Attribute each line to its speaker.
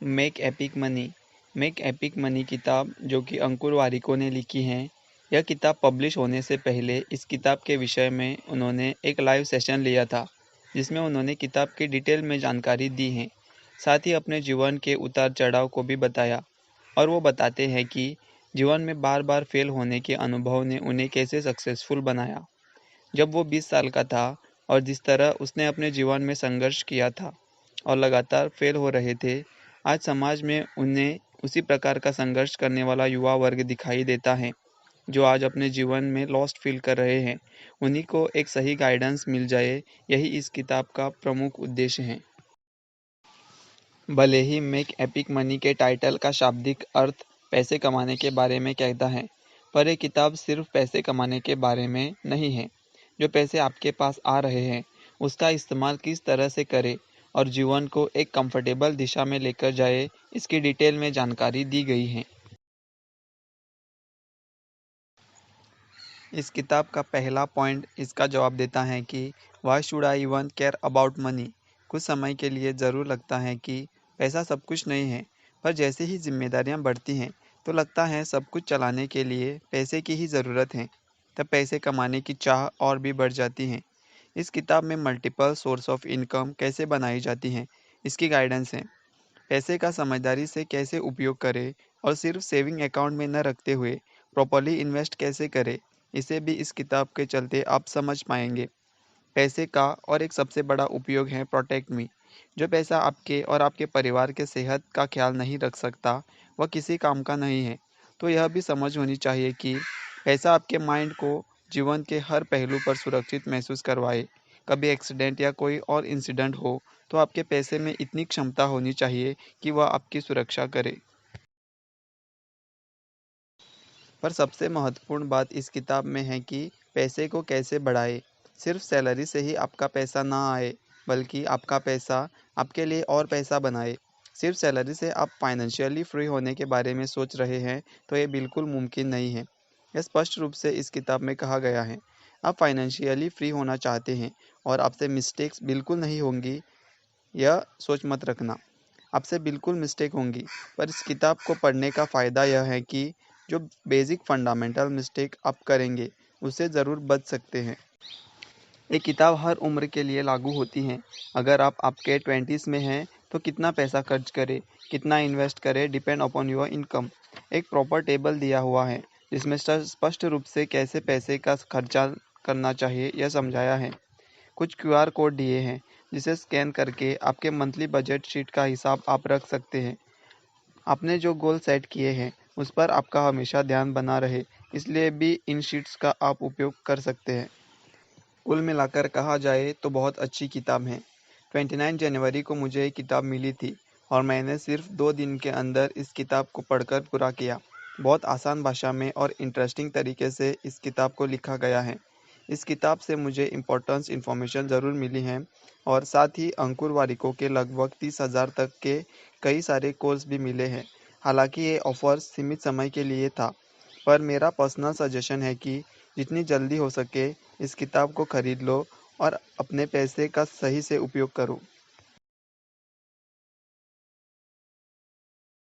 Speaker 1: Make epic money. Make epic money किताब जो कि अंकुर वारिको ने लिखी है। यह किताब पब्लिश होने से पहले इस किताब के विषय में उन्होंने एक लाइव सेशन लिया था, जिसमें उन्होंने किताब की डिटेल में जानकारी दी है। साथ ही अपने जीवन के उतार चढ़ाव को भी बताया और वो बताते हैं कि जीवन में बार बार फेल होने के अनुभव ने उन्हें कैसे सक्सेसफुल बनाया। जब वो 20 साल का था और जिस तरह उसने अपने जीवन में संघर्ष किया था और लगातार फेल हो रहे थे, आज समाज में उन्हें उसी प्रकार का संघर्ष करने वाला युवा वर्ग दिखाई देता है, जो आज अपने जीवन में लॉस्ट फील कर रहे हैं। उन्हीं को एक सही गाइडेंस मिल जाए, यही इस किताब का प्रमुख उद्देश्य है। भले ही मेक एपिक मनी के टाइटल का शाब्दिक अर्थ पैसे कमाने के बारे में कहता है, पर यह किताब सिर्फ पैसे कमाने के बारे में नहीं है। जो पैसे आपके पास आ रहे हैं, उसका इस्तेमाल किस तरह से करें और जीवन को एक कंफर्टेबल दिशा में लेकर जाए, इसकी डिटेल में जानकारी दी गई है। इस किताब का पहला पॉइंट इसका जवाब देता है कि why should I even care about money. कुछ समय के लिए ज़रूर लगता है कि पैसा सब कुछ नहीं है, पर जैसे ही जिम्मेदारियां बढ़ती हैं तो लगता है सब कुछ चलाने के लिए पैसे की ही ज़रूरत है। तब पैसे कमाने की चाह और भी बढ़ जाती है। इस किताब में मल्टीपल सोर्स ऑफ इनकम कैसे बनाई जाती हैं, इसकी गाइडेंस है। पैसे का समझदारी से कैसे उपयोग करें और सिर्फ सेविंग अकाउंट में न रखते हुए प्रॉपर्ली इन्वेस्ट कैसे करें, इसे भी इस किताब के चलते आप समझ पाएंगे। पैसे का और एक सबसे बड़ा उपयोग है प्रोटेक्ट मी। जो पैसा आपके और आपके परिवार के सेहत का ख्याल नहीं रख सकता, वह किसी काम का नहीं है। तो यह भी समझ होनी चाहिए कि पैसा आपके माइंड को जीवन के हर पहलू पर सुरक्षित महसूस करवाए। कभी एक्सीडेंट या कोई और इंसिडेंट हो तो आपके पैसे में इतनी क्षमता होनी चाहिए कि वह आपकी सुरक्षा करे। पर सबसे महत्वपूर्ण बात इस किताब में है कि पैसे को कैसे बढ़ाए। सिर्फ सैलरी से ही आपका पैसा ना आए, बल्कि आपका पैसा आपके लिए और पैसा बनाए। सिर्फ सैलरी से आप फाइनेंशियली फ्री होने के बारे में सोच रहे हैं तो ये बिल्कुल मुमकिन नहीं है। यह स्पष्ट रूप से इस किताब में कहा गया है। आप फाइनेंशियली फ्री होना चाहते हैं और आपसे मिस्टेक्स बिल्कुल नहीं होंगी, यह सोच मत रखना। आपसे बिल्कुल मिस्टेक होंगी, पर इस किताब को पढ़ने का फ़ायदा यह है कि जो बेसिक फंडामेंटल मिस्टेक आप करेंगे, उससे ज़रूर बच सकते हैं। ये किताब हर उम्र के लिए लागू होती है। अगर आप आपके 20s में हैं, तो कितना पैसा खर्च करें, कितना इन्वेस्ट करें, डिपेंड अपॉन योर इनकम। एक प्रॉपर टेबल दिया हुआ है, जिसमें स्पष्ट रूप से कैसे पैसे का खर्चा करना चाहिए, यह समझाया है। कुछ क्यूआर कोड दिए हैं, जिसे स्कैन करके आपके मंथली बजट शीट का हिसाब आप रख सकते हैं। आपने जो गोल सेट किए हैं, उस पर आपका हमेशा ध्यान बना रहे, इसलिए भी इन शीट्स का आप उपयोग कर सकते हैं। कुल मिलाकर कहा जाए तो बहुत अच्छी किताब है। 29 जनवरी को मुझे ये किताब मिली थी और मैंने सिर्फ 2 दिन के अंदर इस किताब को पढ़कर पूरा किया। बहुत आसान भाषा में और इंटरेस्टिंग तरीके से इस किताब को लिखा गया है। इस किताब से मुझे इम्पोर्टेंस इन्फॉर्मेशन ज़रूर मिली है और साथ ही अंकुर वारिको के लगभग 30,000 तक के कई सारे कोर्स भी मिले हैं। हालांकि ये ऑफर सीमित समय के लिए था, पर मेरा पर्सनल सजेशन है कि जितनी जल्दी हो सके इस किताब को खरीद लो और अपने पैसे का सही से उपयोग करो।